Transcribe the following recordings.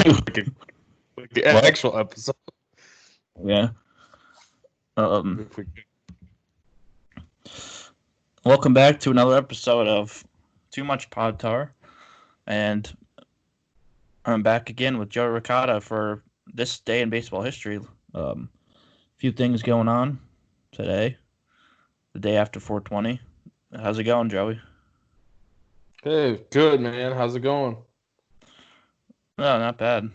like the actual episode. Yeah. Welcome back to another episode of Too Much Pod Tar, and I'm back again with Joey Ricotta for this day in baseball history. A few things going on today, the day after 420. How's it going, Joey? Hey, good, man. How's it going? No, not bad.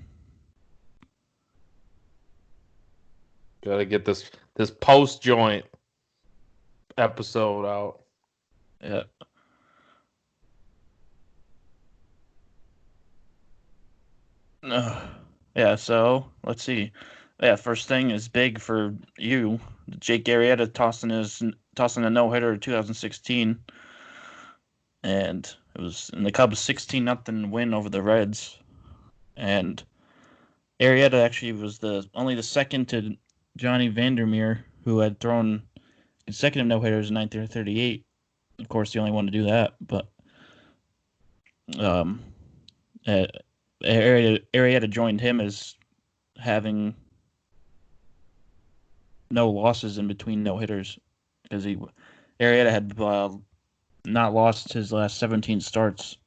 Gotta get this post joint episode out. Yeah. Yeah, so let's see. Yeah, first thing is big for you. Jake Arrieta tossing a no-hitter in 2016. And it was in the Cubs 16-0 win over the Reds. And Arrieta actually was only the second to Johnny Vandermeer, who had thrown consecutive no-hitters in 1938. Of course, the only one to do that, but Arrieta joined him as having no losses in between no-hitters, because Arrieta had not lost his last 17 starts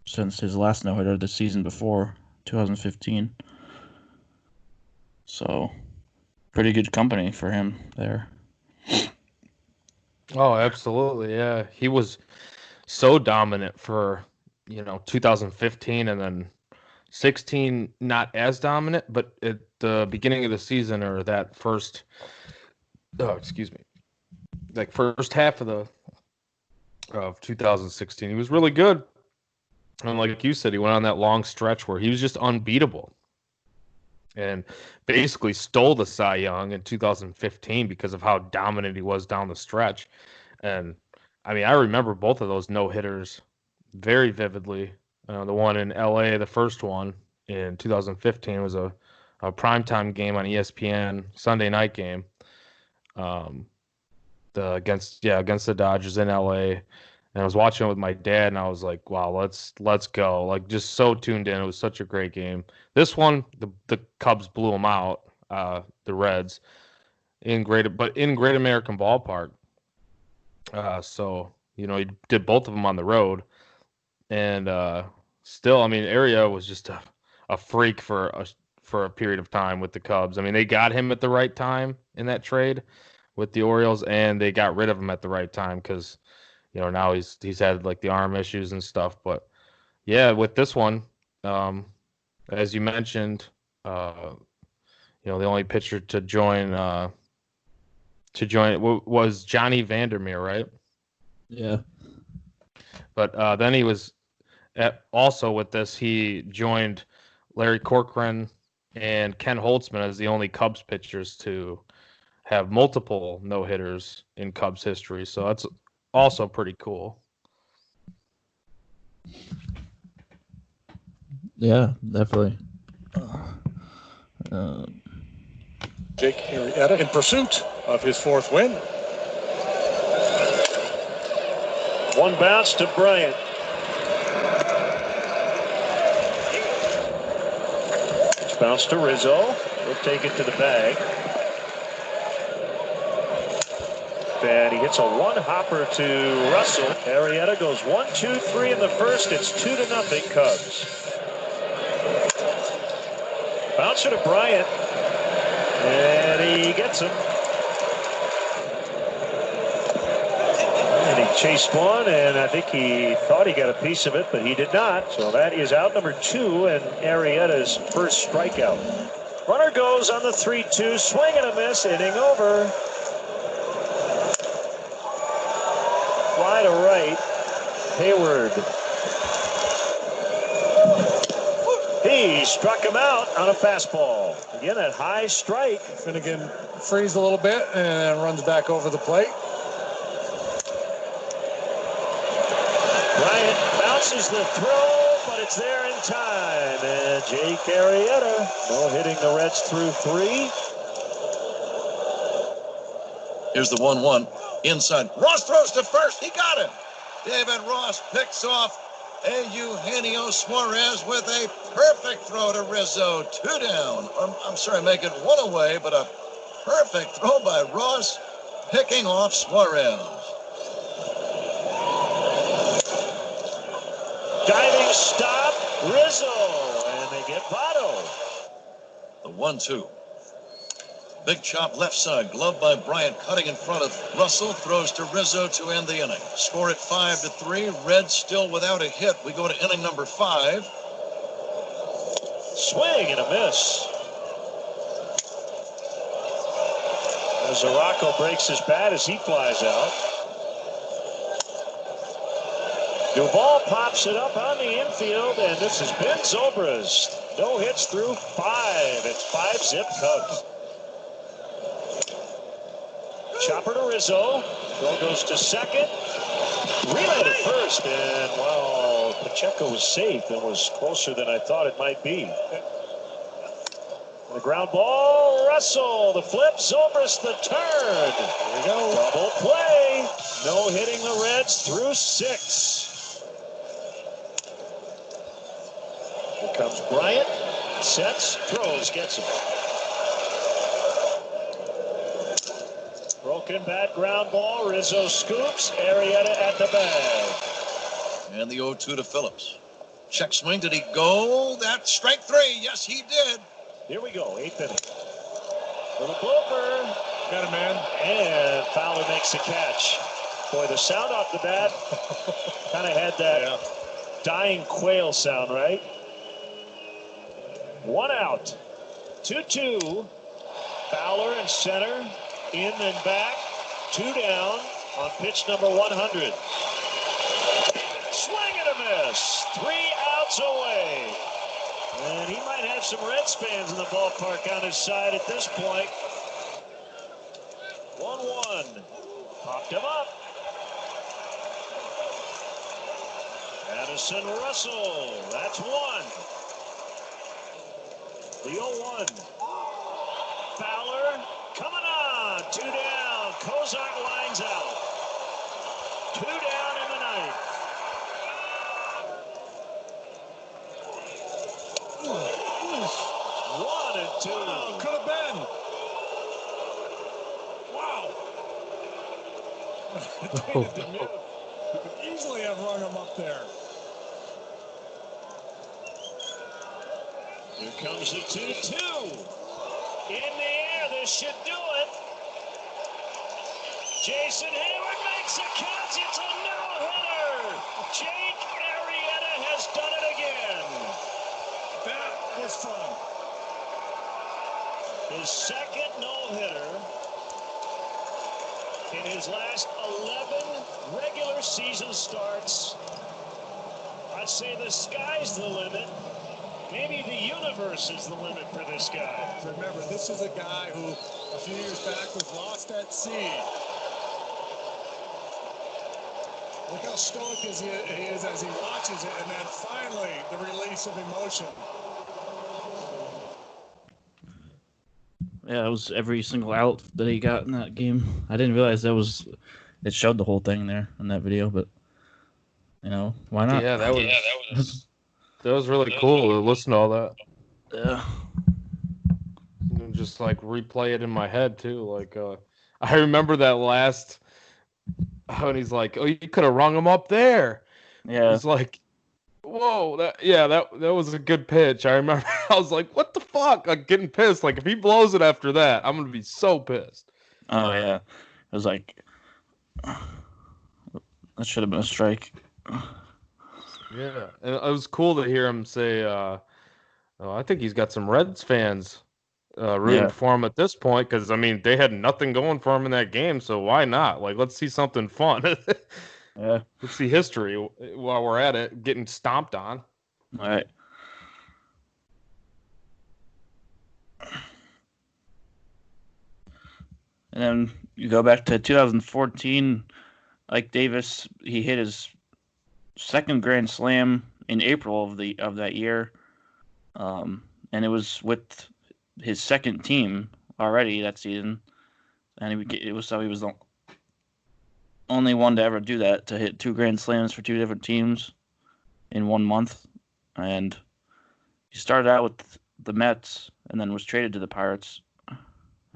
since his last no-hitter the season before, 2015. So, pretty good company for him there. Oh, absolutely, yeah. He was so dominant for, 2015, and then 16 not as dominant, but at the beginning of the season, or that first half of 2016, he was really good. And like you said, he went on that long stretch where he was just unbeatable and basically stole the Cy Young in 2015 because of how dominant he was down the stretch. And I mean, I remember both of those no-hitters very vividly. The one in LA, the first one in 2015, was a primetime game on ESPN, Sunday night game, against the Dodgers in LA. And I was watching it with my dad, and I was like, wow, let's go. Like, just so tuned in. It was such a great game. This one, the Cubs blew them out, the Reds, in Great American Ballpark. So, he did both of them on the road. And still, I mean, Arrieta was just a freak for a period of time with the Cubs. I mean, they got him at the right time in that trade with the Orioles, and they got rid of him at the right time because now he's had like the arm issues and stuff. But yeah, with this one, as you mentioned, the only pitcher to join was Johnny Vandermeer, right? Yeah. But then he was also with this, he joined Larry Corcoran and Ken Holtzman as the only Cubs pitchers to have multiple no-hitters in Cubs history. So that's also pretty cool. Yeah, definitely. Jake Arrieta in pursuit of his fourth win. One bounce to Bryant. It's bounced to Rizzo. He'll take it to the bag. And he hits a one-hopper to Russell. Arrieta goes 1-2-3 in the first. It's 2-0 Cubs. Bouncer to Bryant. And he gets him. And he chased one, and I think he thought he got a piece of it, but he did not. So that is out number 2 and Arrieta's first strikeout. Runner goes on the 3-2. Swing and a miss. Inning over. Fly to right. Hayward. He struck him out on a fastball. Again, that high strike. Finnegan frees a little bit and runs back over the plate. Bryant bounces the throw, but it's there in time. And Jake Arrieta, hitting the Reds through 3. Here's the 1-1. Inside. Ross throws to first. He got him. David Ross picks off Eugenio Suarez with a perfect throw to Rizzo. 2 down. I'm sorry, make it 1 away, but a perfect throw by Ross, picking off Suarez. Diving stop, Rizzo, and they get Votto. The 1-2. Big chop left side, glove by Bryant, cutting in front of Russell, throws to Rizzo to end the inning. Score at 5-3. Reds still without a hit. We go to inning number 5. Swing and a miss. Zarocco breaks his bat as he flies out. Duvall pops it up on the infield, and this is Ben Zobrist. No hits through 5. It's 5-zip Cubs. Chopper to Rizzo. Throw goes to second. Relay to first, and well, Pacheco was safe and was closer than I thought it might be. The ground ball, Russell, the flip, Zobrist the turn. There we go. Double play. No hitting the Reds through 6. Here comes Bryant. Sets, throws, gets him. Broken bat, ground ball. Rizzo scoops. Arrieta at the bag. And the 0-2 to Phillips. Check swing. Did he go? That's strike 3. Yes, he did. Here we go. 8th inning. Little blooper. Got it, man. And Fowler makes the catch. Boy, the sound off the bat kind of had that dying quail sound, right? 1 out. 2-2. Fowler in center. In and back. 2 down on pitch number 100. Swing and a miss. 3 outs away. And he might have some Reds fans in the ballpark on his side at this point. 1-1. Popped him up. Addison Russell. That's 1. The 0-1. Fowler coming on. 2 down. Cozart lines out. 2 down in the 9th. One and 2. Oh, could have been. Wow. You could easily have rung him up there. Here comes the 2-2. In the air, this should do it. Jason Hayward makes a catch. It's a no-hitter. Jake Arrieta has done it again. That was fun. His second no-hitter in his last 11 regular season starts. I'd say the sky's the limit. Maybe the universe is the limit for this guy. Remember, this is a guy who a few years back was lost at sea. Look how stoic he is as he watches it, and then finally the release of emotion. Yeah, it was every single out that he got in that game. I didn't realize it showed the whole thing there in that video, but why not? Yeah, that was really cool to listen to all that. Yeah. And just like replay it in my head too. Like I remember that last when he's like, "Oh, you could have rung him up there." Yeah. It's like, whoa, that was a good pitch. I remember I was like, what the fuck? Like getting pissed. Like if he blows it after that, I'm gonna be so pissed. Oh yeah. It was like that should have been a strike. Yeah. And it was cool to hear him say, I think he's got some Reds fans rooting for him at this point, because I mean they had nothing going for him in that game, so why not? Like let's see something fun. Yeah. Let's see history while we're at it, getting stomped on. All right. And then you go back to 2014. Ike Davis, he hit his second grand slam in April of that year, and it was with his second team already that season, and he was the only one to ever do that, to hit 2 grand slams for 2 different teams in 1 month, and He started out with the Mets and then was traded to the Pirates.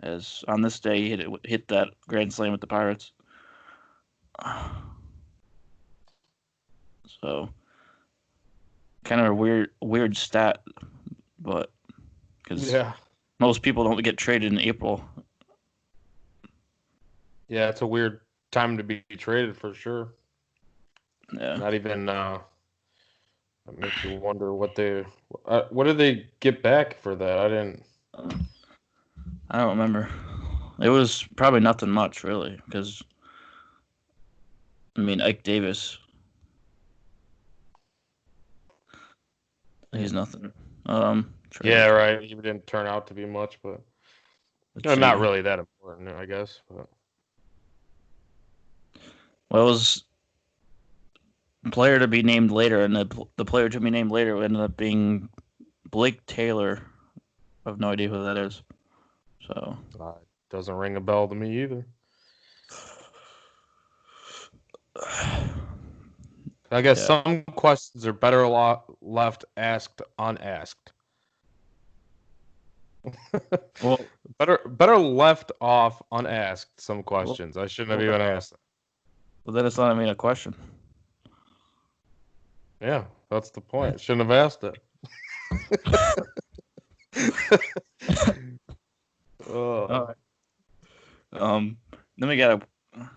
As on this day, he hit that grand slam with the Pirates. So, kind of a weird stat, but because most people don't get traded in April. Yeah, it's a weird time to be traded for sure. Yeah. Not even. That makes you wonder what did they get back for that? I didn't. I don't remember. It was probably nothing much, really, because I mean Ike Davis. He's nothing. Yeah, right. He didn't turn out to be much, but not really that important, I guess. But. Well, it was a player to be named later, and the player to be named later ended up being Blake Taylor. I have no idea who that is. So doesn't ring a bell to me either. I guess some questions are better left asked unasked. Well, better left off unasked some questions. I shouldn't have even asked them. Well, then it's not even a question. Yeah, that's the point. Shouldn't have asked it. Then we got a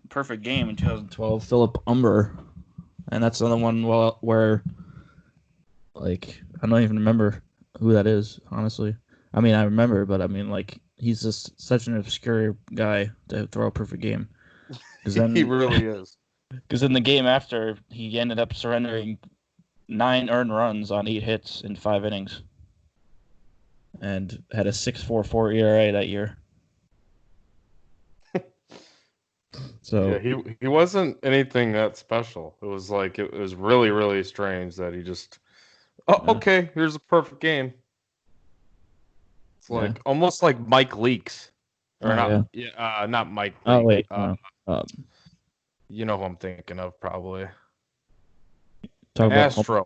perfect game in 2012, Phillip Humber, and that's another one where, like, I don't even remember who that is, honestly. I mean, I remember, but I mean, like, he's just such an obscure guy to throw a perfect game. He really is. Because in the game after, he ended up surrendering 9 earned runs on 8 hits in 5 innings, and had a 6.44 ERA that year. So yeah, he wasn't anything that special. It was like it was really, really strange that he just okay, here's a perfect game. It's like almost like Mike Leakes. Or not Mike Leake. Oh wait. You know who I'm thinking of, probably. Astros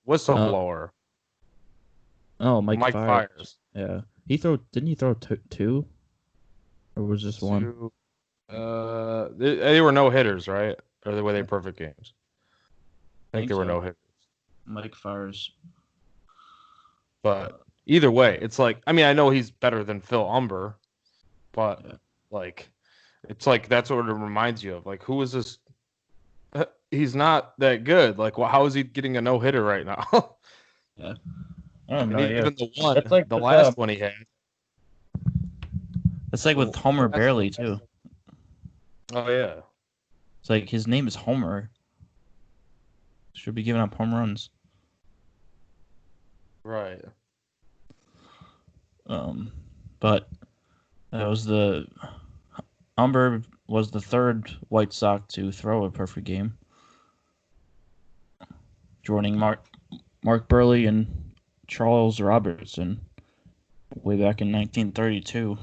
whistleblower. Mike Fiers. Yeah, didn't he throw 2, or was just 1? They were no hitters, right? Or were they perfect games? I think they were no hitters. Mike Fiers. But either way, it's like, I mean, I know he's better than Phil Humber, but like, it's like that's what it reminds you of. Like, who is this? He's not that good. Like, well, how is he getting a no hitter right now? Yeah, even the last one he had. It's like with Homer Barely too. Oh yeah, it's like his name is Homer. Should be giving up home runs. Right. But that was Humber was the third White Sox to throw a perfect game, joining Mark Burley and Charles Robertson way back in 1932.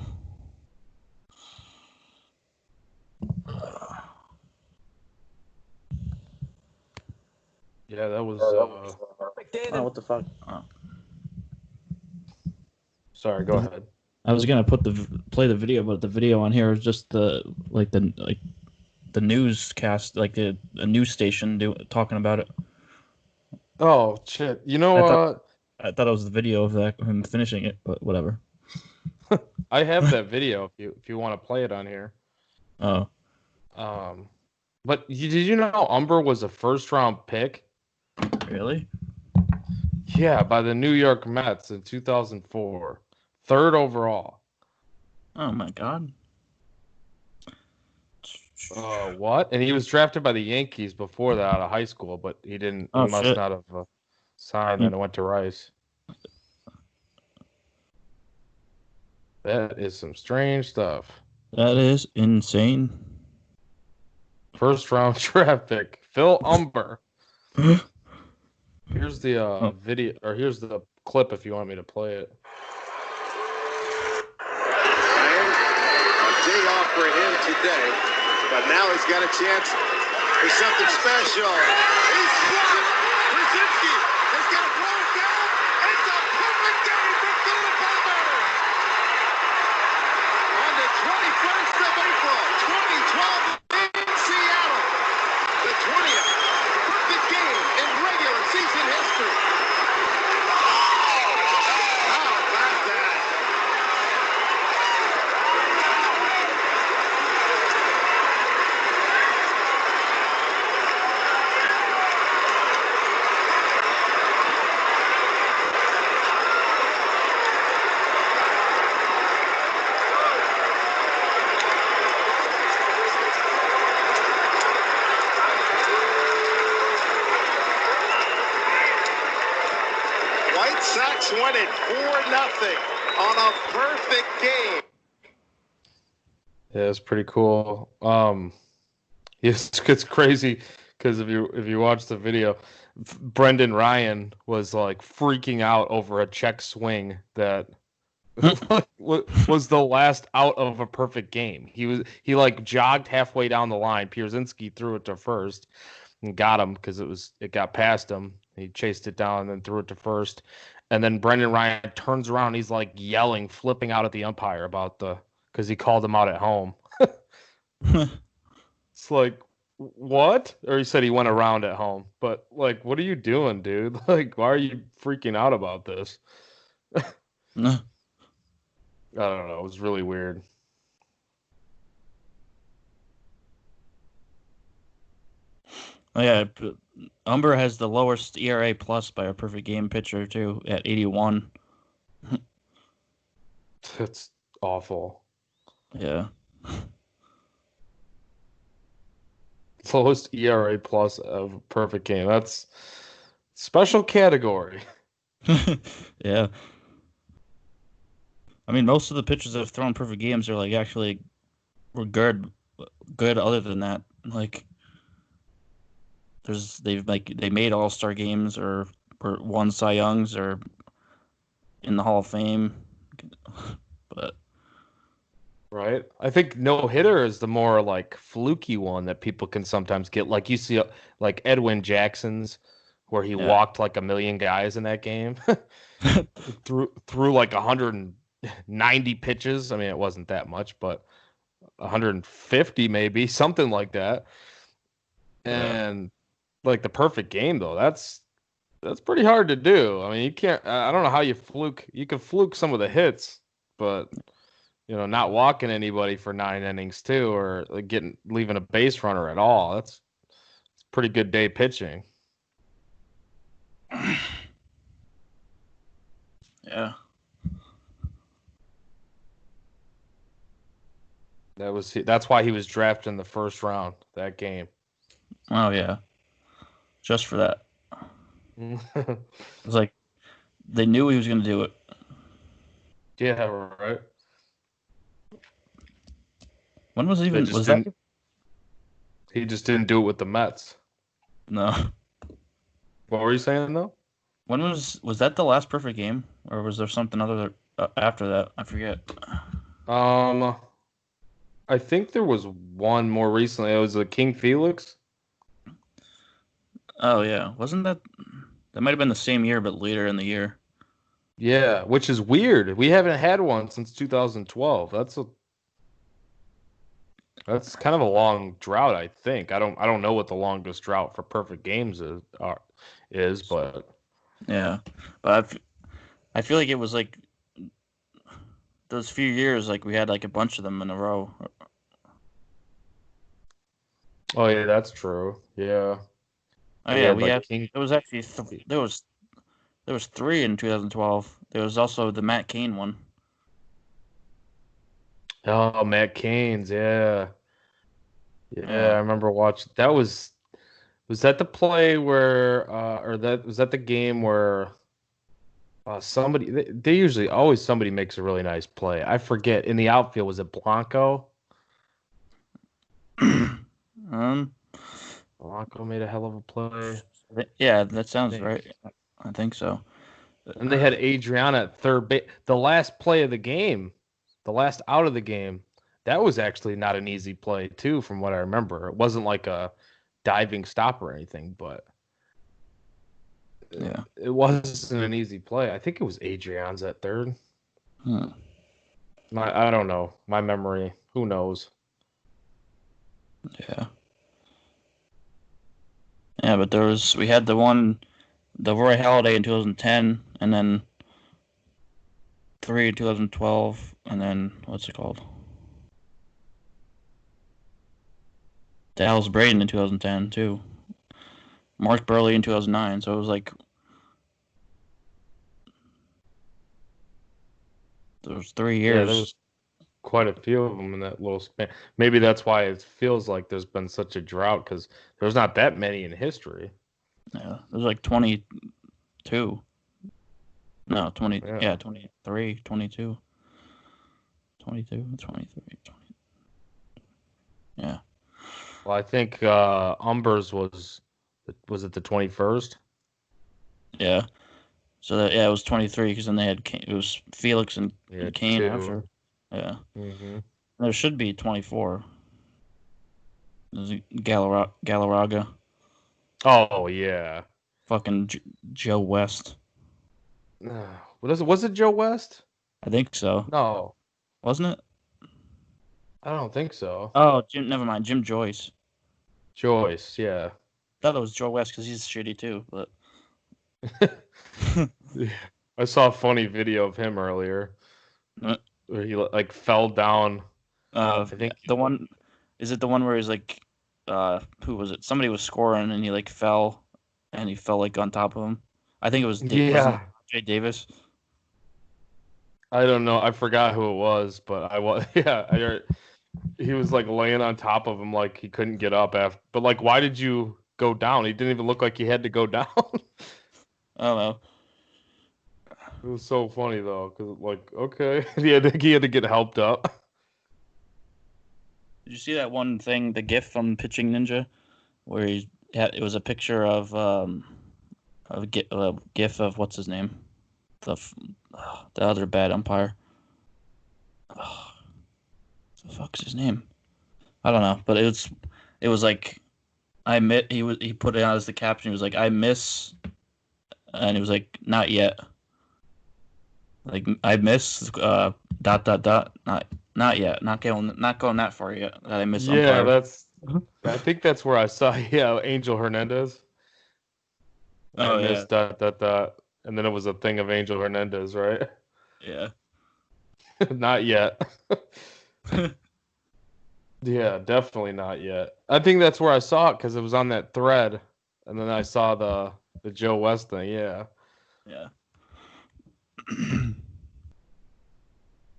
Yeah, that was. What the fuck? Sorry, go ahead. I was gonna play the video, but the video on here is just the newscast, like a news station talking about it. Oh shit! You know what? I thought it was the video of him finishing it, but whatever. I have that video if you want to play it on here. Oh. But did you know Humber was a first-round pick? Really? Yeah, by the New York Mets in 2004. 3rd overall. Oh my God. What? And he was drafted by the Yankees before that out of high school, but he didn't. He must not have signed, and it went to Rice. That is some strange stuff. That is insane. First round draft pick, Phil Humber. Here's the video, or here's the clip if you want me to play it. A day off for him today, but now he's got a chance for something special. He's swung. Brzezinski has got to throw it down. It's a Dodgers win it 4-0 on a perfect game. Yeah, it's pretty cool. It's crazy because if you watch the video, Brendan Ryan was like freaking out over a check swing that was the last out of a perfect game. He like jogged halfway down the line. Pierzynski threw it to first and got him because it got past him. He chased it down and then threw it to first. And then Brendan Ryan turns around. He's like yelling, flipping out at the umpire about because he called him out at home. It's like, what? Or he said he went around at home. But like, what are you doing, dude? Like, why are you freaking out about this? No. I don't know. It was really weird. Oh, yeah, Humber has the lowest ERA plus by a perfect game pitcher too at 81. It's awful. Yeah. Lowest ERA plus of a perfect game. That's special category. Yeah. I mean, most of the pitchers that have thrown perfect games are like actually were good. Other than that, like they made All-Star games or won Cy Youngs or in the Hall of Fame, but Right? I think no hitter is the more like fluky one that people can sometimes get. Like you see, like Edwin Jackson's, where he walked like a million guys in that game, through like 190 pitches. I mean, it wasn't that much, but 150 maybe, something like that. And like the perfect game though, that's pretty hard to do. I mean, you can't. I don't know how you fluke. You can fluke some of the hits, but not walking anybody for 9 innings too, or like leaving a base runner at all. It's pretty good day pitching. yeah. That's why he was drafted in the first round that game. Oh yeah, just for that. It was like they knew he was going to do it. Yeah, right. When was even was that? that? He just didn't do it with the Mets. No. What were you saying though? When was that the last perfect game, or was there something other after that? I forget. I think there was one more recently. It was the King Felix. Oh yeah, wasn't that might have been the same year, but later in the year? Yeah, which is weird. We haven't had one since 2012. That's kind of a long drought, I think. I don't know what the longest drought for perfect games is, but yeah, but I feel like it was like those few years, like we had like a bunch of them in a row. Oh yeah, that's true. Yeah. Oh yeah, we had There was actually there was 3 in 2012. There was also the Matt Cain one. Oh, Matt Cain's, yeah. Yeah, I remember watching. Was that the play where was that the game where somebody they usually always somebody makes a really nice play. I forget. In the outfield, was it Blanco? Blanco made a hell of a play. Yeah, that sounds right. I think so. And they had Adriana at third base. The last play of the game, the last out of the game, that was actually not an easy play too, from what I remember. It wasn't like a diving stop or anything, but yeah, it wasn't an easy play. I think it was Adrian's at third. I don't know. My memory, who knows? Yeah. Yeah, but we had the Roy Halladay in 2010, and then 3 in 2012, and then what's it called? Dallas Braden in 2010 too. Mark Burley in 2009. So it was like those 3 years. Yeah, there was quite a few of them in that little span. Maybe that's why it feels like there's been such a drought, because there's not that many in history. Yeah, there's like 22. No, 20. Yeah. Yeah, 23, 22. 22, 23, 20. Yeah. Well, I think Humber's was it the 21st? Yeah. So that, yeah, it was 23 because then they had it was Felix and Yeah, Kane 2. after. Yeah. Mm-hmm. There should be 24. There's Galarraga. Oh yeah. Fucking Joe West. What is it? Was it Joe West? I think so. No, Wasn't it? I don't think so. Oh, never mind. Jim Joyce. Joyce, yeah. Thought it was Joe West because he's shitty too. But Yeah. I saw a funny video of him earlier Uh, where he like fell down. I think the one is it the one where he's like, who was it? Somebody was scoring and he like fell, and he fell like on top of him. I think it was wasn't yeah. it Jay Davis. I don't know. I forgot who it was, but I was yeah. I heard, he was like laying on top of him like he couldn't get up after. But like, why did you go down? He didn't even look like he had to go down. I don't know. It was so funny though, because like, okay, he had to get helped up. Did you see that one thing, the GIF from Pitching Ninja, where it was a picture of a GIF of what's his name, the other bad umpire. What the fuck's his name? I don't know, but it was like he put it out as the caption. He was like, I miss, and it was like, not yet. Like, I miss dot dot dot, not yet, not going that far yet. That I miss Yeah, umpire. I think that's where I saw yeah Angel Hernandez. I Oh yeah, missed that, and then it was a thing of Angel Hernandez, right? yeah. Not yet. Yeah, definitely not yet. I think that's where I saw it because it was on that thread, and then I saw the Joe West thing. Yeah, Yeah.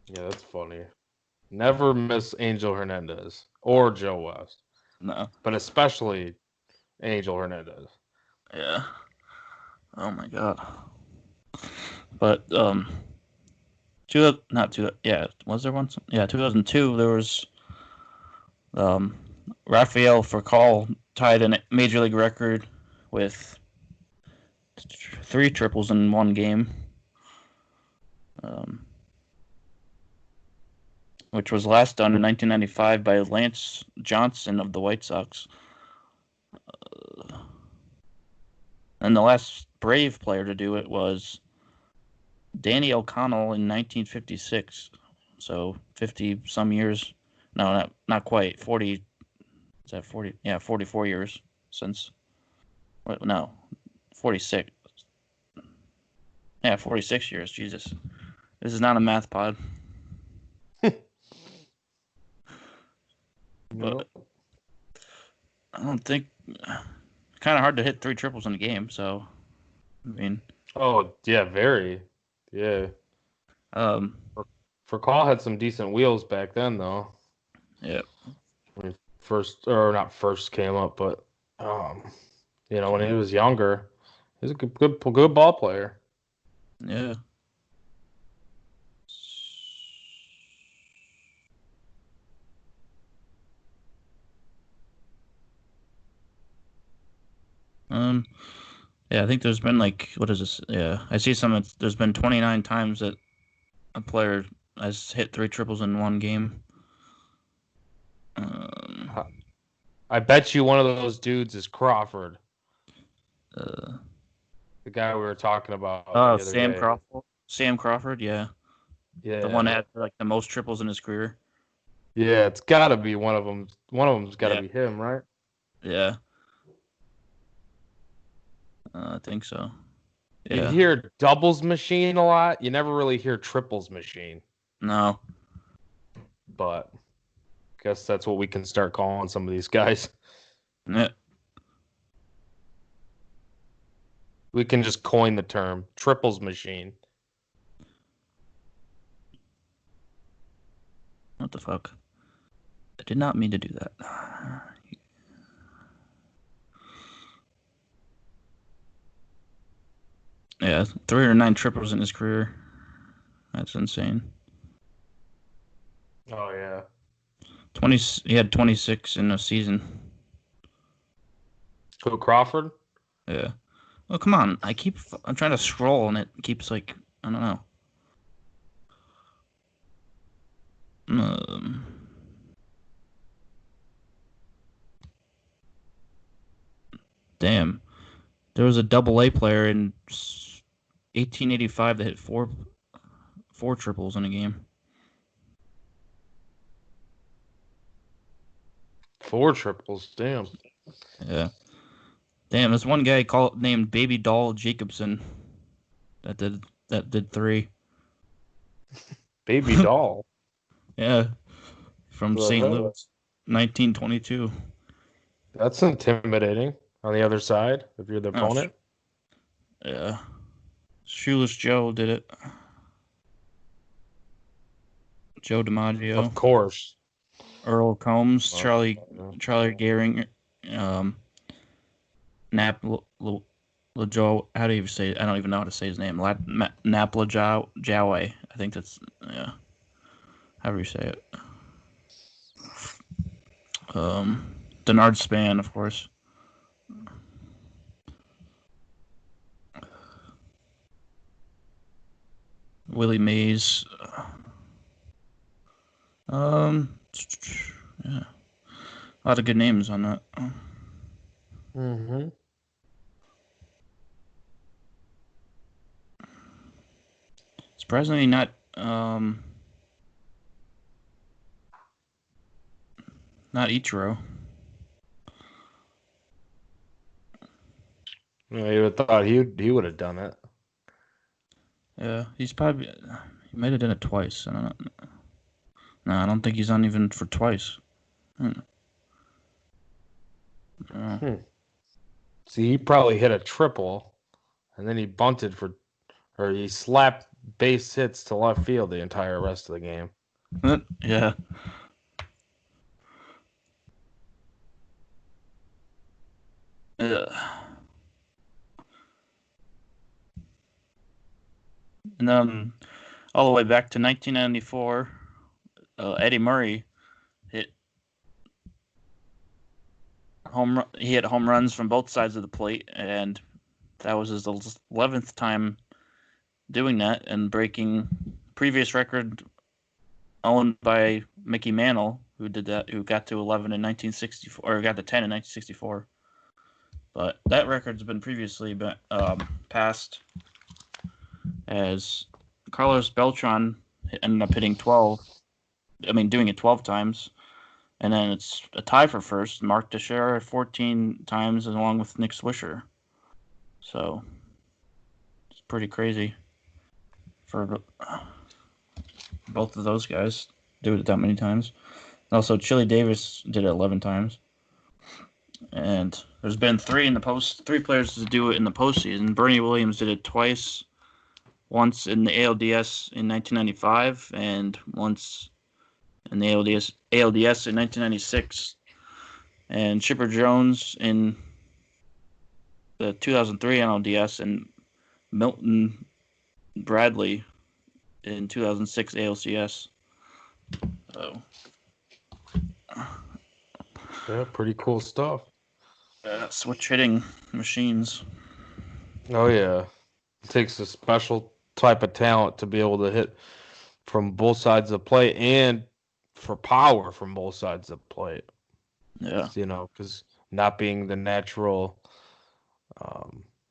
yeah, that's funny. Never miss Angel Hernandez or Joe West, No. but especially Angel Hernandez. Yeah. Oh my god. But not two. Yeah, was there one? Yeah, 2002. There was um, Rafael Furcal tied a major league record with 3 triples in one game, which was last done in 1995 by Lance Johnson of the White Sox. And the last Brave player to do it was Danny O'Connell in 1956. So 50 some years. No, not quite. 40. Is that 40? Yeah, 44 years since. Wait, no, 46. Yeah, 46 years. Jesus. This is not a math pod. But I don't think. Kind of hard to hit 3 triples in a game. So, I mean. Oh yeah, very. Yeah. Furcal had some decent wheels back then, though. Yeah. When he not first came up, but when he was younger, he was a good ball player. Yeah. Yeah, I think there's been like, what is this? Yeah, I see some. There's been 29 times that a player has hit 3 triples in one game. I bet you one of those dudes is Crawford, The guy we were talking about the other Sam day. Crawford. Sam Crawford, yeah. Yeah, The one that had like the most triples in his career. yeah, it's got to be one of them. One of them's got to Yeah. be him, right? Yeah. I think so. You Yeah. hear doubles machine a lot. You never really hear triples machine, No. but I guess that's what we can start calling some of these guys. Yeah. We can just coin the term triples machine. What the fuck? I did not mean to do that. Yeah, 309 triples in his career. That's insane. Oh yeah. 20. He had 26 in a season. Who, Crawford? Yeah. Oh, come on. I'm trying to scroll and it keeps like, I don't know. Um, damn. There was a double A player in 1885 that hit four triples in a game. 4 triples. Damn. Yeah. Damn, there's one guy named Baby Doll Jacobson that did 3. Baby doll. Yeah. From The St. hell? Louis, 1922. That's intimidating. On the other side, if you're the Oh, opponent. yeah. Shoeless Joe did it. Joe DiMaggio, Of course. Earl Combs, Oh, Charlie yeah. Gehring, Nap Lajoie. How do you say it? I don't even know how to say his name. Nap Lajoie. I think that's, yeah. However you say it. Denard Span, of course. Willie Mays. Yeah. A lot of good names on that. Mm-hmm. Surprisingly, not Ichiro. Yeah, you would have thought he would have done it. Yeah, he might have done it twice. I don't know. No, I don't think he's on even for twice. See, he probably hit a triple, and then he bunted or he slapped base hits to left field the entire rest of the game. Yeah. And all the way back to 1994, Eddie Murray hit he hit home runs from both sides of the plate, and that was his 11th time doing that and breaking previous record owned by Mickey Mantle, who got to 11 in 1964, or got to 10 in 1964. But that record's been previously passed, as Carlos Beltran ended up hitting 12. I mean, doing it 12 times. And then it's a tie for first. Mark Teixeira 14 times, along with Nick Swisher. So it's pretty crazy for both of those guys do it that many times. Also, Chili Davis did it 11 times. And there's been three players to do it in the postseason. Bernie Williams did it twice. Once in the ALDS in 1995, and once in the ALDS in 1996. And Chipper Jones in the 2003 NLDS, and Milton Bradley in 2006 ALCS. So, Yeah, pretty cool stuff. switch hitting machines. Oh yeah, it takes a special type of talent to be able to hit from both sides of the plate and for power from both sides of the plate. Yeah. You know, because not being the natural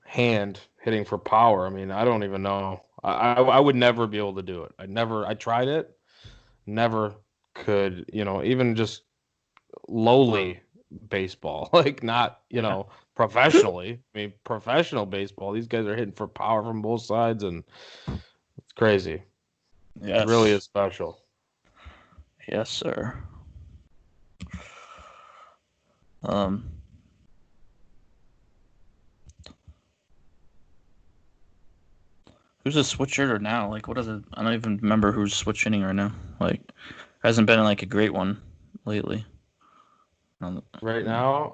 hand hitting for power. I mean, I don't even know. I would never be able to do it. I tried it, never could. You know, even just lowly baseball, like not professionally. I mean, professional baseball. These guys are hitting for power from both sides, and it's crazy. Yes. It really is special. Yes, sir. Who's a switch hitter now? Like, what is it? I don't even remember who's switch hitting right now. Like, hasn't been like a great one lately. Right now,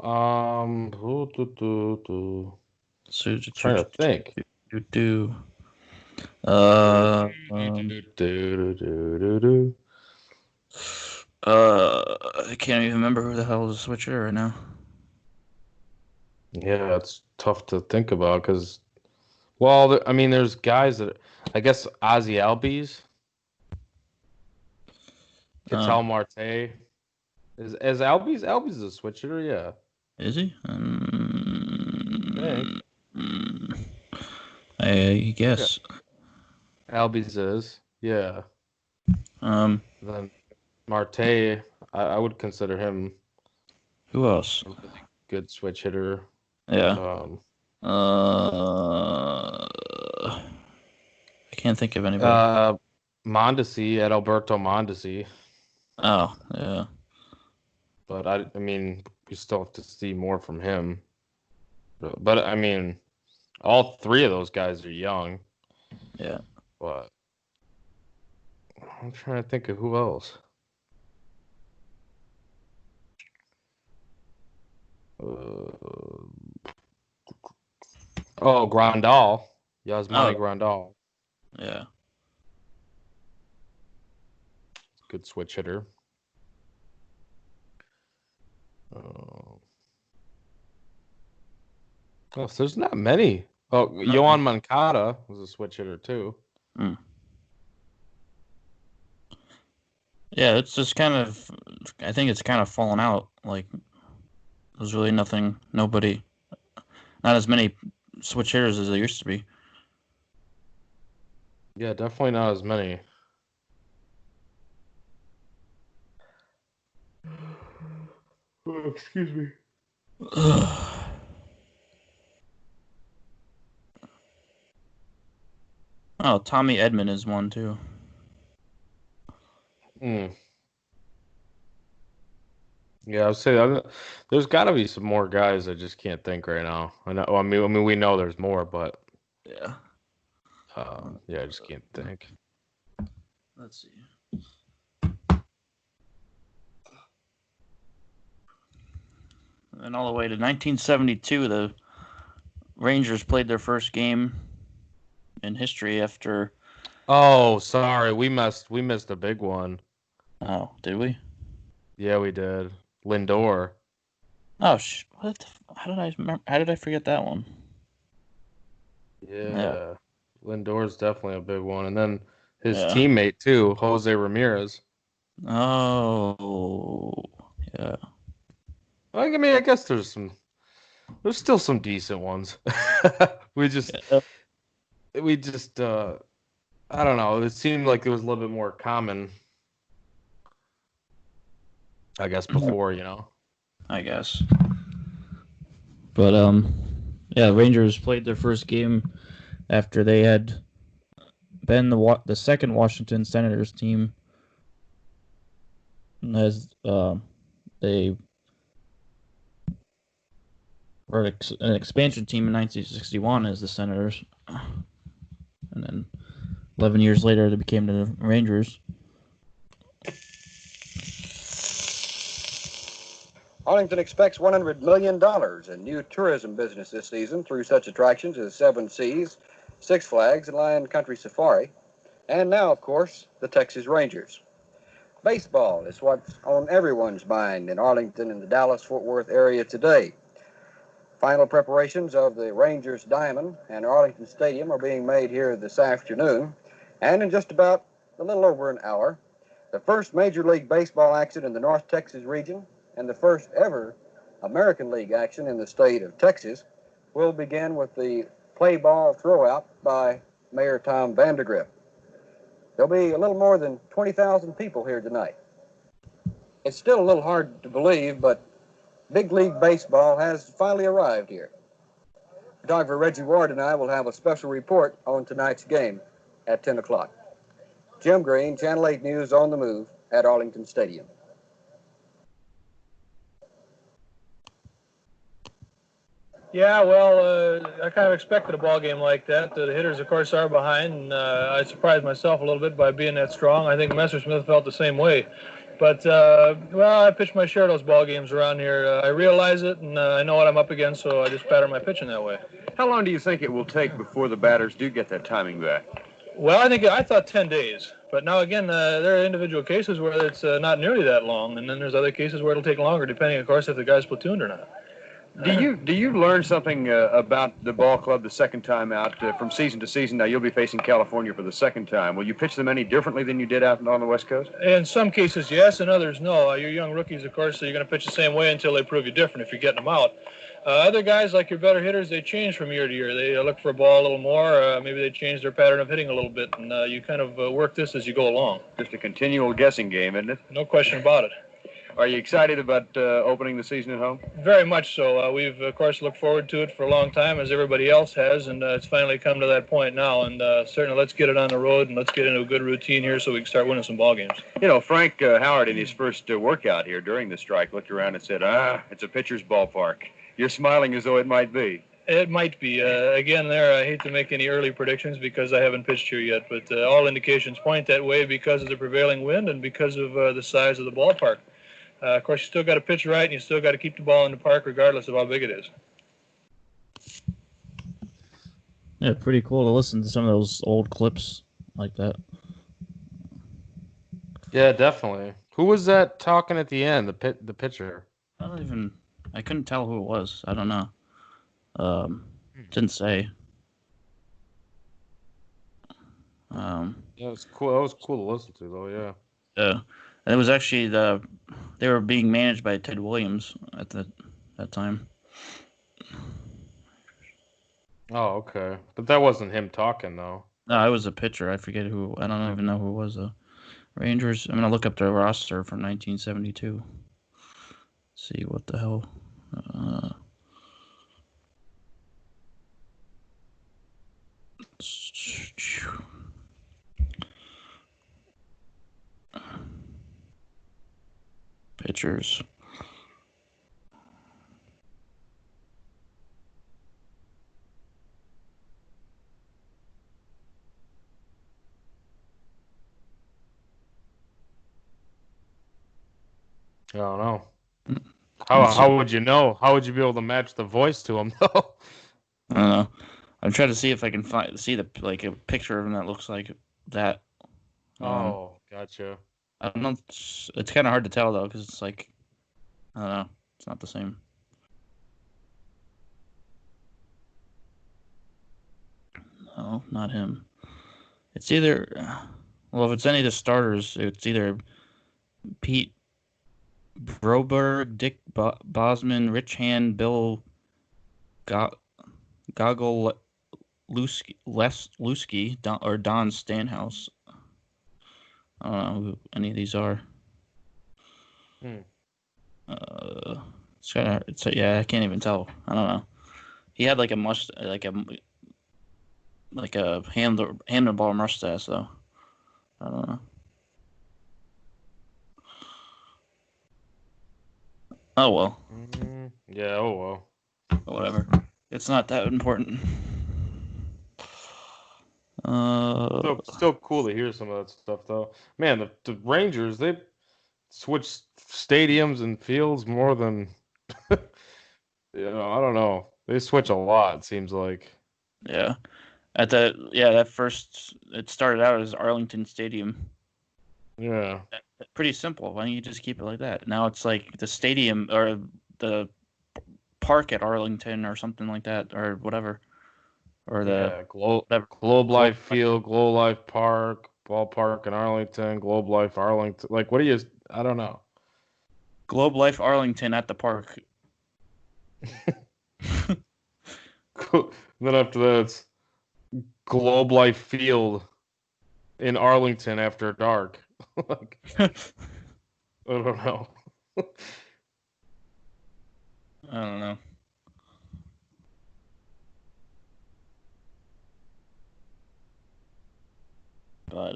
So trying to think. Do. I can't even remember who the hell is a switcher right now. Yeah, it's tough to think about because, well, I mean, there's guys that I guess Ozzy Albies, Ketel Marte. Is Albies a switcher? Yeah. Is he? Yeah. I guess. Albies is. Yeah. Then Marte, I would consider him who else? a really good switch hitter. Yeah. I can't think of anybody. Mondesi, Adalberto Mondesi. Oh, yeah. But I mean, we still have to see more from him. But I mean, all three of those guys are young. Yeah. But I'm trying to think of who else. Grandal. Yasmani Grandal. Yeah. Good switch hitter. So there's not many. Yohan Moncada was a switch hitter too. Yeah, it's just kind of. I think it's kind of fallen out. Like, there's really nobody, not as many switch hitters as there used to be. Yeah, definitely not as many. Oh, excuse me. Oh, Tommy Edman is one too. Yeah, I would say there's got to be some more guys. I just can't think right now. I know. I mean, we know there's more, but yeah, I just can't think. Let's see. And all the way to 1972, the Rangers played their first game in history after. Oh, sorry, we missed a big one. Oh, did we? Yeah, we did. Lindor. Oh, what? How did I forget that one? Yeah. Lindor's definitely a big one, and then his teammate too, Jose Ramirez. Oh, yeah. I mean, I guess there's still some decent ones. we just, I don't know. It seemed like it was a little bit more common, I guess, before, I guess. But Rangers played their first game after they had been the second Washington Senators team, as they were an expansion team in 1961 as the Senators, and then 11 years later they became the Rangers. Arlington expects $100 million in new tourism business this season through such attractions as Seven Seas, Six Flags, and Lion Country Safari, and now, of course, the Texas Rangers. Baseball is what's on everyone's mind in Arlington and the Dallas-Fort Worth area today. Final preparations of the Rangers Diamond and Arlington Stadium are being made here this afternoon, and in just about a little over an hour, the first Major League Baseball action in the North Texas region and the first ever American League action in the state of Texas will begin with the play ball throwout by Mayor Tom Vandergrift. There'll be a little more than 20,000 people here tonight. It's still a little hard to believe, but Big League Baseball has finally arrived here. Photographer Reggie Ward and I will have a special report on tonight's game at 10 o'clock. Jim Green, Channel 8 News on the move at Arlington Stadium. Yeah, well, I kind of expected a ball game like that. The hitters, of course, are behind, and I surprised myself a little bit by being that strong. I think Messersmith felt the same way. But, I pitch my share of those ball games around here. I realize it, and I know what I'm up against, so I just pattern my pitching that way. How long do you think it will take before the batters do get that timing back? Well, I thought 10 days. But now, again, there are individual cases where it's not nearly that long, and then there's other cases where it'll take longer, depending, of course, if the guy's platooned or not. Do you learn something about the ball club the second time out from season to season? Now, you'll be facing California for the second time. Will you pitch them any differently than you did out on the West Coast? In some cases, yes, and others, no. Your young rookies, of course, so you're going to pitch the same way until they prove you different if you're getting them out. Other guys, like your better hitters, they change from year to year. They look for a ball a little more. Maybe they change their pattern of hitting a little bit, and you kind of work this as you go along. Just a continual guessing game, isn't it? No question about it. Are you excited about opening the season at home? Very much so. We've, of course, looked forward to it for a long time, as everybody else has, and it's finally come to that point now. And certainly, let's get it on the road and let's get into a good routine here so we can start winning some ball games. You know, Frank Howard, in his first workout here during the strike, looked around and said, it's a pitcher's ballpark. You're smiling as though it might be. It might be. Again, I hate to make any early predictions because I haven't pitched here yet, but all indications point that way because of the prevailing wind and because of the size of the ballpark. Of course, you still got to pitch right, and you still got to keep the ball in the park regardless of how big it is. Yeah, pretty cool to listen to some of those old clips like that. Yeah, definitely. Who was that talking at the end, the pitcher? I couldn't tell who it was. I don't know. Didn't say. Yeah, it was cool. That was cool to listen to, though. Yeah. Yeah. And it was actually they were being managed by Ted Williams at that time. Oh, okay. But that wasn't him talking, though. No, I was a pitcher. I forget who. I don't even know who it was, though. Rangers. I'm going to look up their roster from 1972. See what the hell. Pitchers. I don't know. How would you know? How would you be able to match the voice to him, though? I don't know. I'm trying to see if I can see a picture of him that looks like that. Oh, gotcha. I don't know. It's kind of hard to tell though, because it's like, I don't know. It's not the same. No, not him. It's either, well, if it's any of the starters, it's either Pete Broberg, Dick Bosman, Rich Hand, Bill Goggle Lusky, or Don Stanhouse. I don't know who any of these are. Yeah, I can't even tell. I don't know. He had like a handlebar mustache though. I don't know. Oh well. Yeah. Oh well. Whatever. It's not that important. Still cool to hear some of that stuff, though. Man, the Rangers, they switch stadiums and fields more than, I don't know. They switch a lot, it seems like. Yeah. That first, it started out as Arlington Stadium. Yeah. Pretty simple. Why don't you just keep it like that? Now it's like the stadium or the park at Arlington or something like that or whatever. Or the Globe Life Field, Globe Life Park, Ballpark in Arlington, Globe Life Arlington. Like, what do you? I don't know. Globe Life Arlington at the park. Cool. Then after that, it's Globe Life Field in Arlington after dark. Like, I don't know. I don't know. But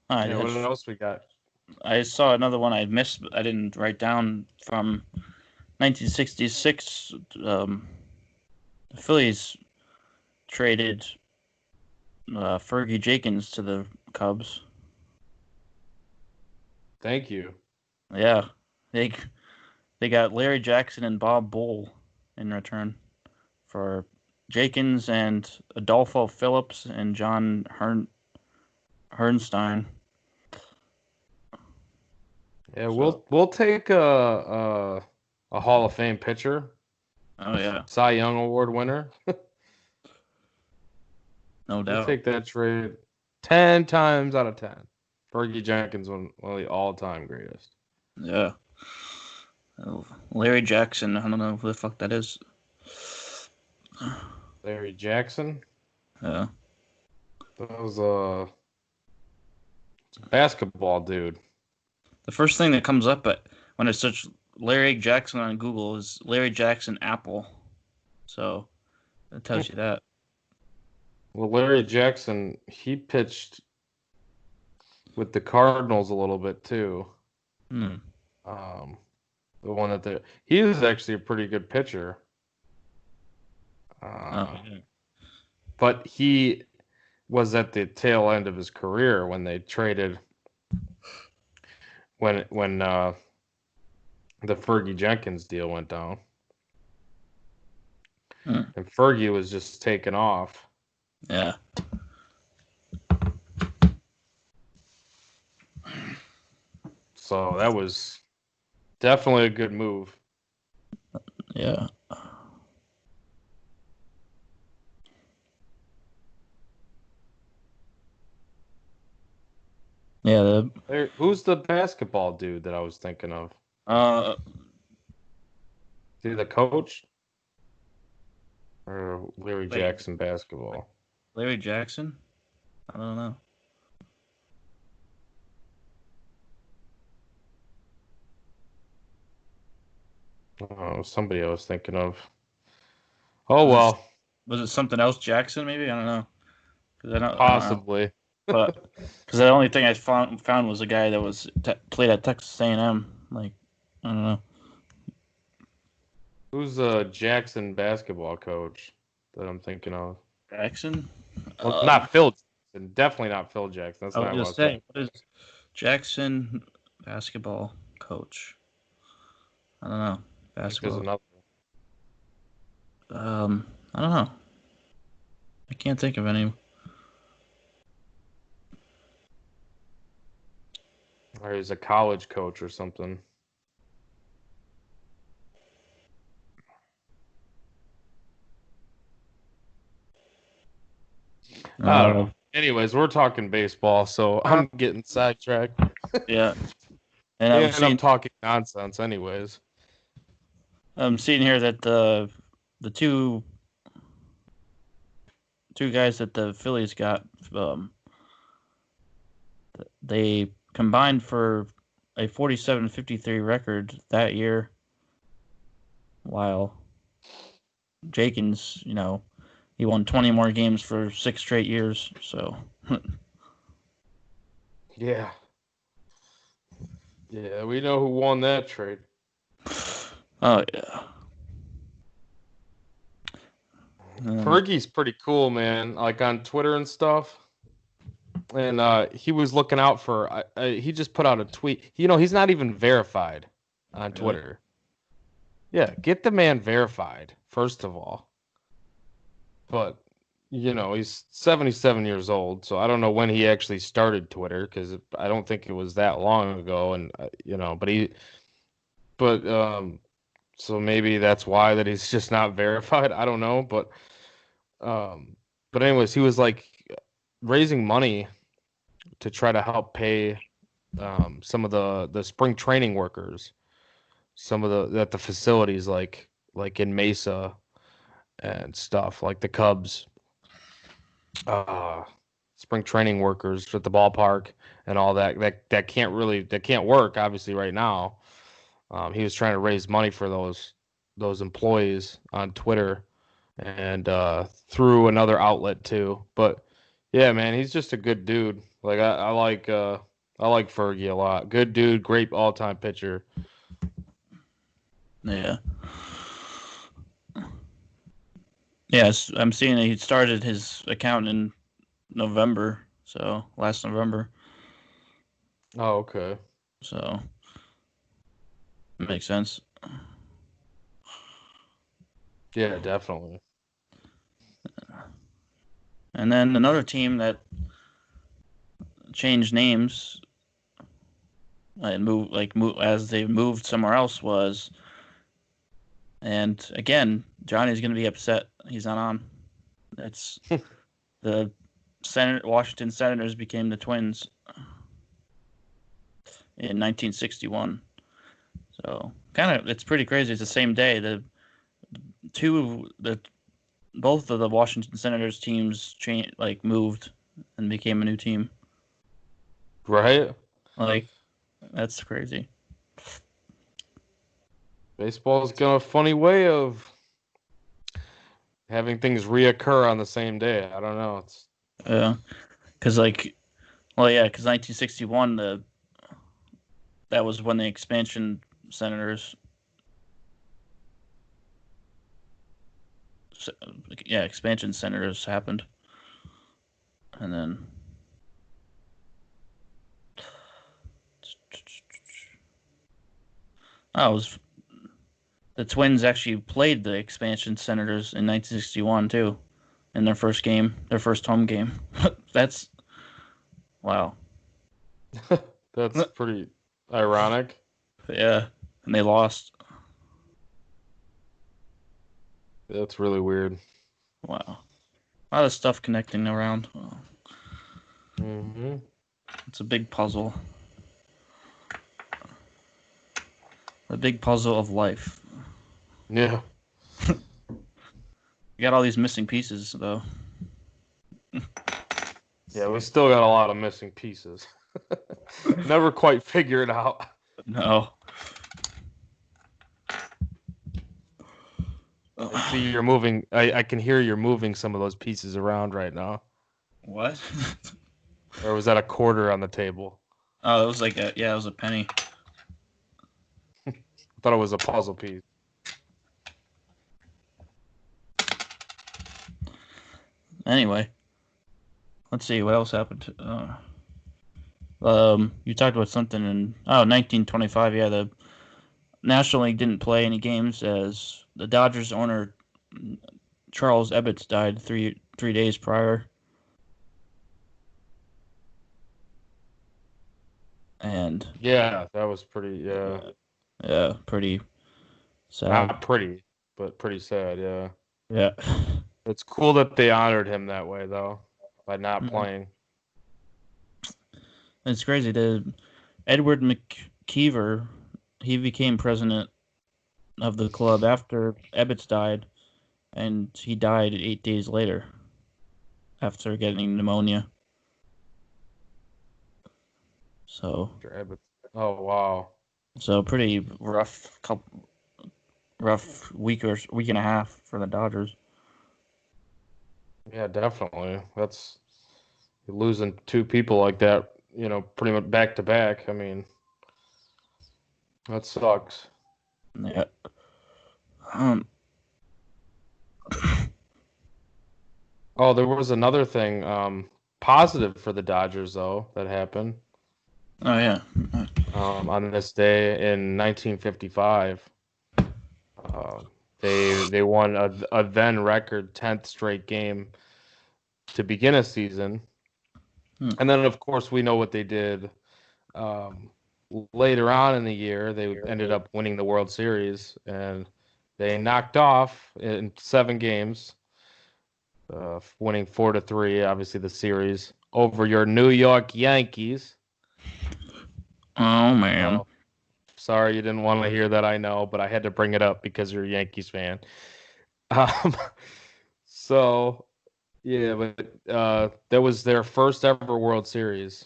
what else we got? I saw another one I missed. I didn't write down from 1966. The Phillies traded Fergie Jenkins to the Cubs. Thank you. Yeah, they got Larry Jackson and Bob Bull in return for Jenkins and Adolfo Phillips and John Hernstein. Yeah, we'll take a Hall of Fame pitcher. Oh yeah, Cy Young Award winner. no We'll doubt. take that trade 10 times out of 10. Fergie Jenkins, one of the all-time greatest. Yeah. Oh, Larry Jackson. I don't know who the fuck that is. Larry Jackson. Yeah. That was a basketball dude. The first thing that comes up when I search Larry Jackson on Google is Larry Jackson Apple. So it tells you that. Well, Larry Jackson, he pitched with the Cardinals a little bit too. Hmm. The one that he was actually a pretty good pitcher. Yeah. But he was at the tail end of his career when they traded when the Fergie Jenkins deal went down. And Fergie was just taken off. Yeah. So that was definitely a good move. Yeah. Yeah. Who's the basketball dude that I was thinking of? See the coach? Or Larry Jackson basketball? Larry Jackson? I don't know. Oh, somebody I was thinking of. Oh, well. Was it something else Jackson, maybe? I don't know. Possibly. But because the only thing I found was a guy that was played at Texas A&M. Like, I don't know. Who's the Jackson basketball coach that I'm thinking of? Jackson? Well, not Phil Jackson. Definitely not Phil Jackson. That's I not was what I just was saying. saying. What is Jackson basketball coach? I don't know. Basketball. There's another. I don't know. I can't think of any. Or he's a college coach or something. I don't know. Anyways, we're talking baseball, so I'm getting sidetracked. Yeah. And I'm talking nonsense anyways. I'm seeing here that the two guys that the Phillies got, they combined for a 47-53 record that year, while Jenkins, he won 20 more games for 6 straight years. So, yeah, we know who won that trade. Oh yeah, Fergie's pretty cool, man. Like on Twitter and stuff. And he was looking out for. He just put out a tweet. He's not even verified on Twitter. Yeah, get the man verified first of all. But he's 77 years old, so I don't know when he actually started Twitter because I don't think it was that long ago. And so maybe that's why that he's just not verified. I don't know, but anyways, he was like raising money to try to help pay some of the spring training workers, some of the at the facilities like in Mesa and stuff, like the Cubs spring training workers at the ballpark and all that can't work obviously right now. He was trying to raise money for those employees on Twitter and through another outlet too. But yeah, man, he's just a good dude. Like I like Fergie a lot. Good dude, great all-time pitcher. Yeah. Yes, I'm seeing that he started his account in November, so last November. Oh, okay. So, makes sense. Yeah, definitely. And then another team that changed names and moved as they moved somewhere else was, and again, Johnny's going to be upset. He's not on. That's the Washington Senators became the Twins in 1961. So kind of, it's pretty crazy. It's the same day. Both of the Washington Senators teams moved and became a new team. Right? Like, that's crazy. Baseball's got a funny way of having things reoccur on the same day. I don't know. It's because 1961, that was when the expansion Senators. Expansion Senators happened, and then the Twins actually played the expansion Senators in 1961 too, in their first home game. That's wow. That's pretty ironic. Yeah, and they lost. That's really weird. Wow. A lot of stuff connecting around. Mm-hmm. It's a big puzzle. The big puzzle of life. Yeah. You got all these missing pieces, though. Yeah, we still got a lot of missing pieces. Never quite figure it out. No. I see you're moving. I can hear you're moving some of those pieces around right now. What? Or was that a quarter on the table? Oh, it was it was a penny. I thought it was a puzzle piece. Anyway, let's see what else happened. You talked about something in 1925. Yeah, the National League didn't play any games as the Dodgers owner Charles Ebbets died three days prior, and yeah, that was pretty. Yeah, pretty sad. Not pretty, but pretty sad. Yeah. Yeah. It's cool that they honored him that way, though, by not playing. It's crazy. Edward McKeever, he became president of the club after Ebbets died, and he died 8 days later after getting pneumonia. So. Oh wow. So pretty rough week and a half for the Dodgers. Yeah, definitely. That's losing two people like that, pretty much back to back. I mean, that sucks. Yeah. Oh, there was another thing positive for the Dodgers though that happened. Oh yeah. On this day in 1955, they won a then record 10th straight game to begin a season. And then, of course, we know what they did later on in the year. They ended up winning the World Series, and they knocked off in 7 games, winning 4-3, obviously the series, over your New York Yankees. Oh, man. Sorry you didn't want to hear that, I know, but I had to bring it up because you're a Yankees fan. So... yeah, but that was their first ever World Series.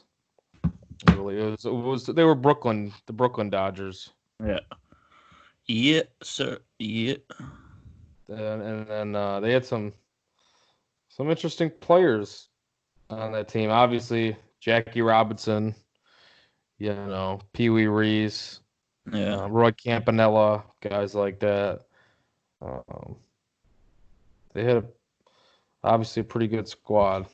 Really, it was they were the Brooklyn Dodgers. Yeah. Yeah, sir. Yeah. And then they had some interesting players on that team. Obviously, Jackie Robinson, Pee Wee Reese, Roy Campanella, guys like that. They had obviously a pretty good squad.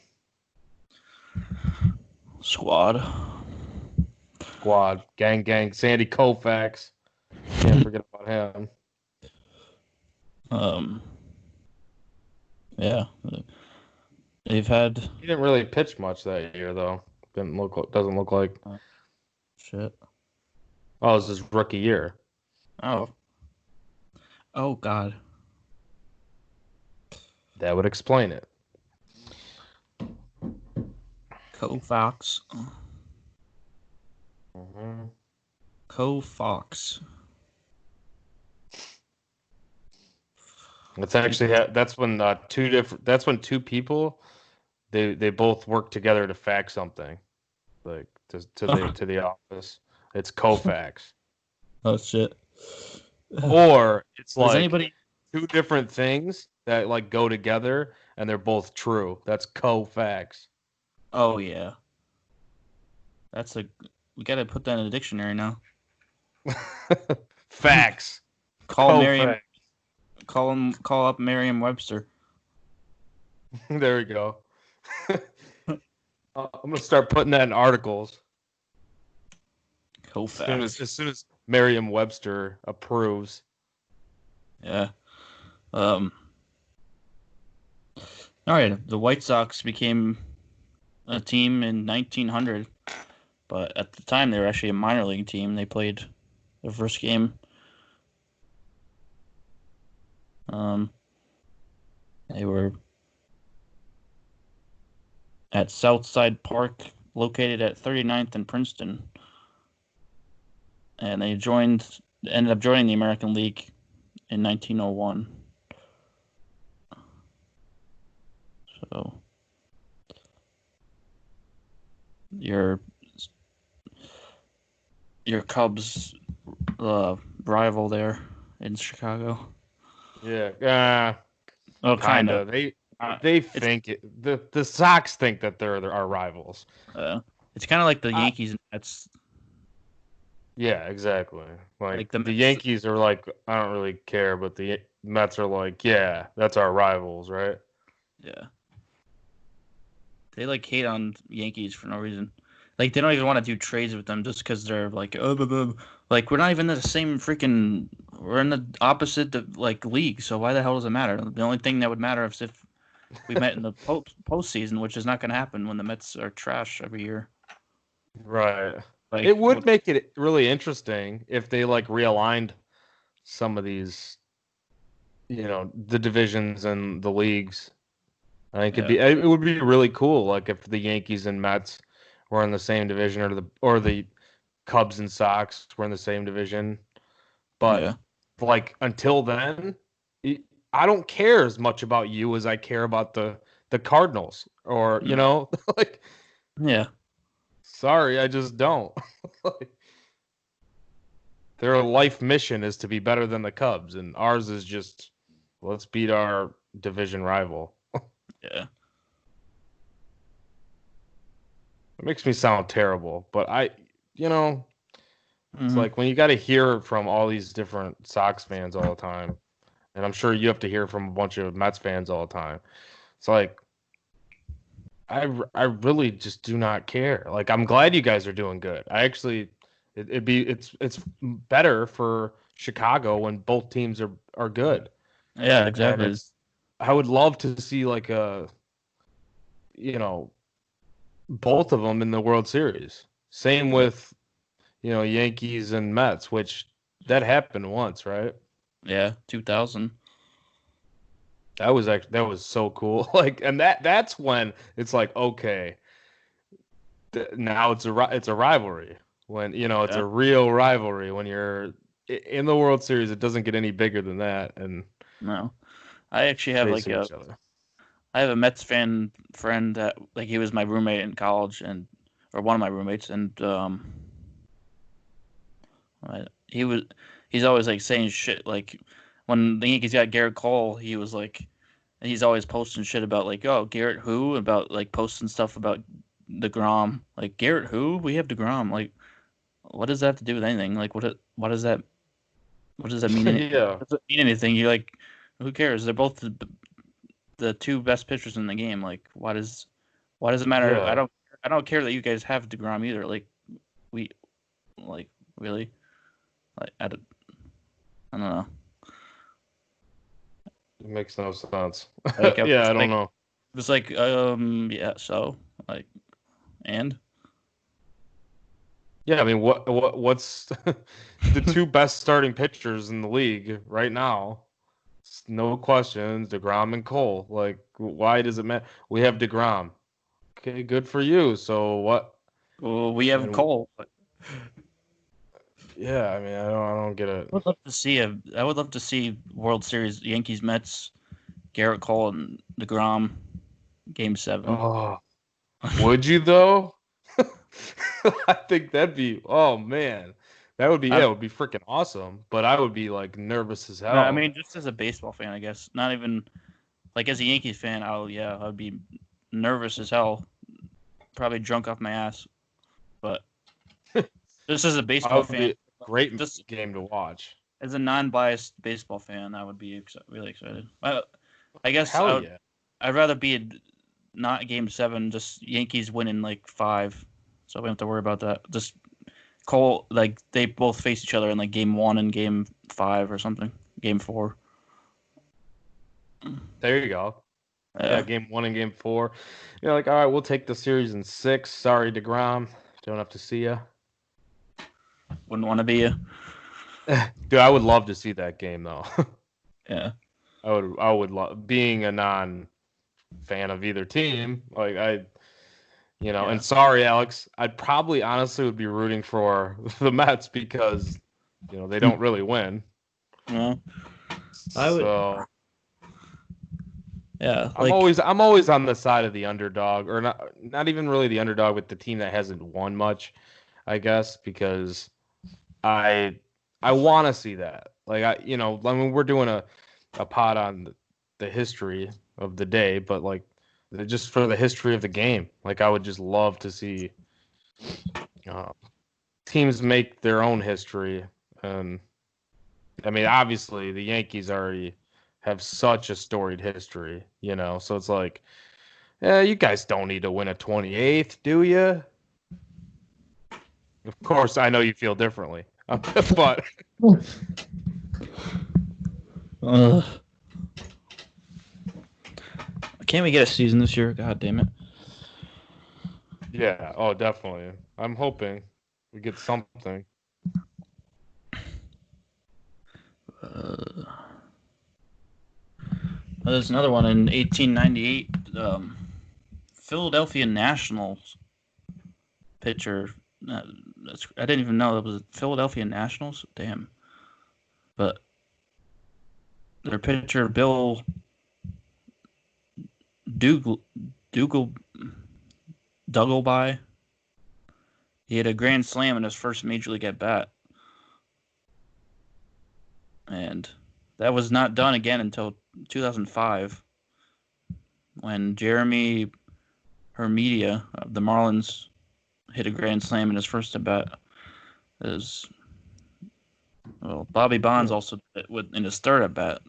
squad. Gang. Sandy Koufax. Can't forget about him. Yeah. They've had... He didn't really pitch much that year, though. Doesn't look like. Shit. Oh, it was his rookie year. Oh, God. That would explain it. Koufax. Mm-hmm. Koufax. It's actually that's when two people they both work together to fax something, like to the office. It's Koufax. Oh shit. Or it's Does like anybody... two different things that like go together and they're both true. That's Koufax. Oh yeah. We gotta put that in the dictionary now. Facts. Call Koufax. Call up Merriam-Webster. There we go. I'm gonna start putting that in articles. Koufax. As soon as Merriam-Webster approves. Yeah. All right. The White Sox became a team in 1900, but at the time they were actually a minor league team. They played their first game. They were at Southside Park, located at 39th and Princeton, and they ended up joining the American League in 1901. So your Cubs rival there in Chicago. Yeah. Oh, kind of. They think the Sox think that they're our rivals. It's kind of like the Yankees and Mets. Yeah, exactly. Like the the Yankees are like, I don't really care, but the Mets are like, yeah, that's our rivals, right? Yeah. They like hate on Yankees for no reason. Like they don't even want to do trades with them just because they're like, oh, blah, blah. Like we're not even in the same freaking. We're in the opposite like league. So why the hell does it matter? The only thing that would matter is if we met in the postseason, which is not going to happen when the Mets are trash every year. Right. Like, it would make it really interesting if they like realigned some of these, the divisions and the leagues. I think it would be really cool, like if the Yankees and Mets were in the same division, or the Cubs and Sox were in the same division. But like until then, I don't care as much about you as I care about the Cardinals, or like. Yeah. Sorry, I just don't. Their life mission is to be better than the Cubs, and ours is just let's beat our division rival. Yeah. It makes me sound terrible, but it's Mhm. like when you got to hear from all these different Sox fans all the time, and I'm sure you have to hear from a bunch of Mets fans all the time. It's like I really just do not care. Like I'm glad you guys are doing good. I actually it's better for Chicago when both teams are good. Yeah, exactly. I would love to see like both of them in the World Series. Same with Yankees and Mets, which that happened once, right? Yeah, 2000. That was so cool. Like, and that's when it's like, okay, now it's a rivalry. When it's a real rivalry. When you're in the World Series, it doesn't get any bigger than that. And no, I actually have I have a Mets fan friend that like he was my roommate in college or one of my roommates, and he's always like saying shit like when the Yankees got Garrett Cole, he was like he's always posting shit about like, oh, Garrett who, about like posting stuff about DeGrom, like Garrett who, we have DeGrom, like what does that have to do with anything? Like what does that mean? Yeah. Does it mean anything? You like, who cares? They're both the two best pitchers in the game. Like why does it matter? Yeah. I don't care that you guys have DeGrom either. Like Like, really? Like, I don't know. It makes no sense. Like, Yeah, I don't know. It was like, yeah, so, like, and? Yeah, I mean, what's the two best starting pitchers in the league right now? No questions, DeGrom and Cole. Like, why does it matter? We have DeGrom. Okay, good for you. So what? Well, we have And Cole. yeah, I mean, I don't get it. I would love to see World Series Yankees Mets, Garrett Cole and DeGrom, Game 7. Oh, would you though? I think that'd be. Oh man, that would be. Yeah, it would be freaking awesome. But I would be like nervous as hell. No, I mean, just as a baseball fan, I guess. Not even like as a Yankees fan. I'd be nervous as hell. Probably drunk off my ass. But just as a baseball fan, great game to watch. As a non-biased baseball fan, I would be really excited. I guess I'd rather be not Game 7, just Yankees winning like 5, so we don't have to worry about that. Just Cole, like they both face each other in like Game 1 and Game 5 or something. Game 4. There you go. Yeah, Game 1 and Game 4. You're like, all right, we'll take the series in 6. Sorry, DeGrom. Don't have to see you. Wouldn't want to be you. Dude, I would love to see that game though. Yeah. I would love being a non-fan of either team. Like and sorry, Alex, I'd probably honestly would be rooting for the Mets because they don't really win. Yeah. I would. So, yeah, I'm always on the side of the underdog, or not even really the underdog, but the team that hasn't won much, I guess, because I want to see that. Like I mean, we're doing a pod on the history of the day, but like just for the history of the game, like I would just love to see teams make their own history. And I mean, obviously the Yankees already have such a storied history, so it's like, yeah, you guys don't need to win a 28th, do you? Of course, I know you feel differently, but can't we get a season this year? God damn it. Yeah, oh, definitely. I'm hoping we get something. There's another one in 1898. Philadelphia Nationals pitcher. I didn't even know that was Philadelphia Nationals. Damn. But their pitcher, Bill Duggelby, he had a grand slam in his first major league at bat. And that was not done again until 2005 when Jeremy Hermedia of the Marlins hit a grand slam in his first at bat. Bobby Bonds also did it in his third at bat.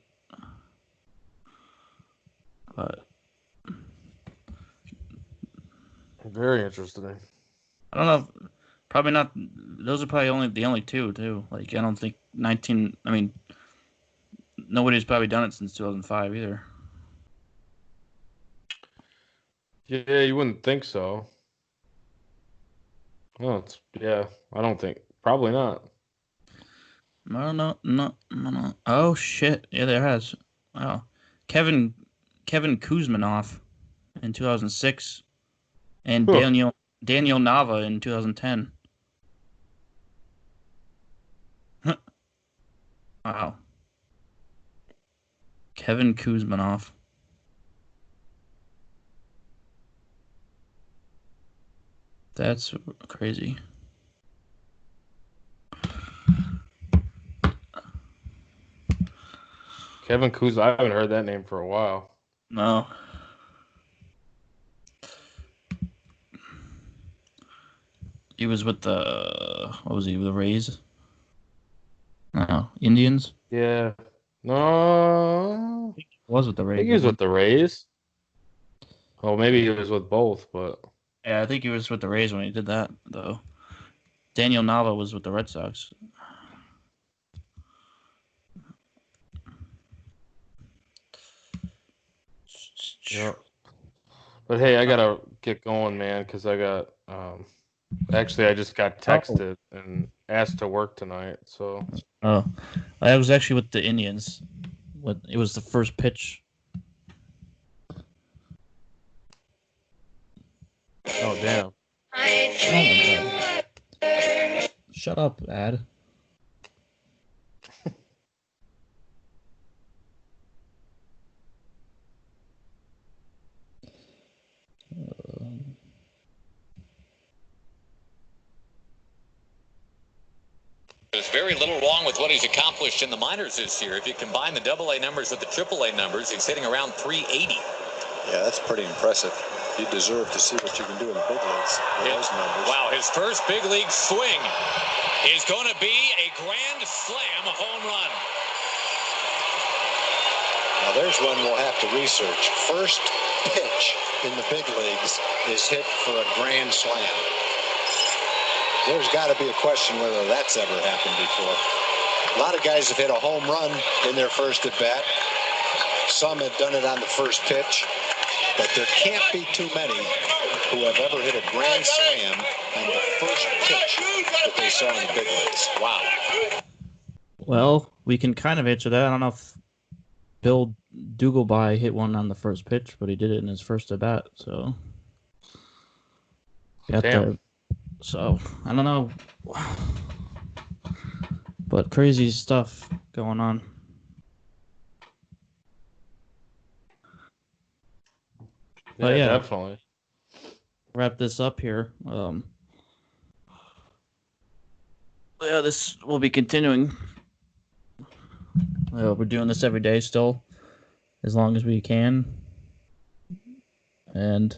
But very interesting. I don't know. Probably not. Those are probably the only two too. Like I don't think nobody's probably done it since 2005 either. Yeah, you wouldn't think so. Well, I don't think. Probably not. No. Oh shit! Yeah, there has. Wow, Kevin Kuzminoff in 2006, and Daniel Nava in 2010. Wow. Kevin Kuzminoff. That's crazy. Kevin Kuz, I haven't heard that name for a while. No. He was with the Rays? No, Indians? Yeah. No. He was with the Rays. I think he was with the Rays. Oh, maybe he was with both, but yeah, I think he was with the Rays when he did that, though. Daniel Nava was with the Red Sox. Yeah. But hey, I gotta get going, man, because I got actually I just got texted and asked to work tonight. So I was actually with the Indians. It was the first pitch. Oh damn! Shut up, Ad. There's very little wrong with what he's accomplished in the minors this year. If you combine the AA numbers with the AAA numbers, he's hitting around 380. Yeah, that's pretty impressive. You deserve to see what you can do in the big leagues with those numbers. Wow, his first big league swing is going to be a grand slam home run. Now there's one we'll have to research. First pitch in the big leagues is hit for a grand slam. There's got to be a question whether that's ever happened before. A lot of guys have hit a home run in their first at bat. Some have done it on the first pitch, but there can't be too many who have ever hit a grand slam on the first pitch that they saw in the big leagues. Wow. Well, we can kind of answer that. I don't know if Bill Duggelby hit one on the first pitch, but he did it in his first at bat. So, So, I don't know. But crazy stuff going on. But yeah, definitely. Wrap this up here. This will be continuing. We're doing this every day still, as long as we can. And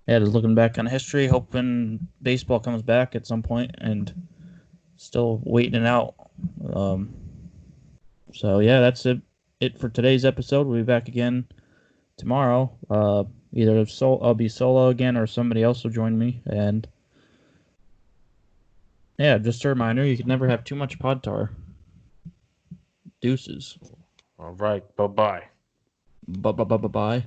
just looking back on history, hoping baseball comes back at some point, and still waiting it out. That's it for today's episode. We'll be back again tomorrow. Either I'll be solo again, or somebody else will join me. And just a reminder, you can never have too much pod tar. Deuces. All right. Bye-bye. Bye-bye.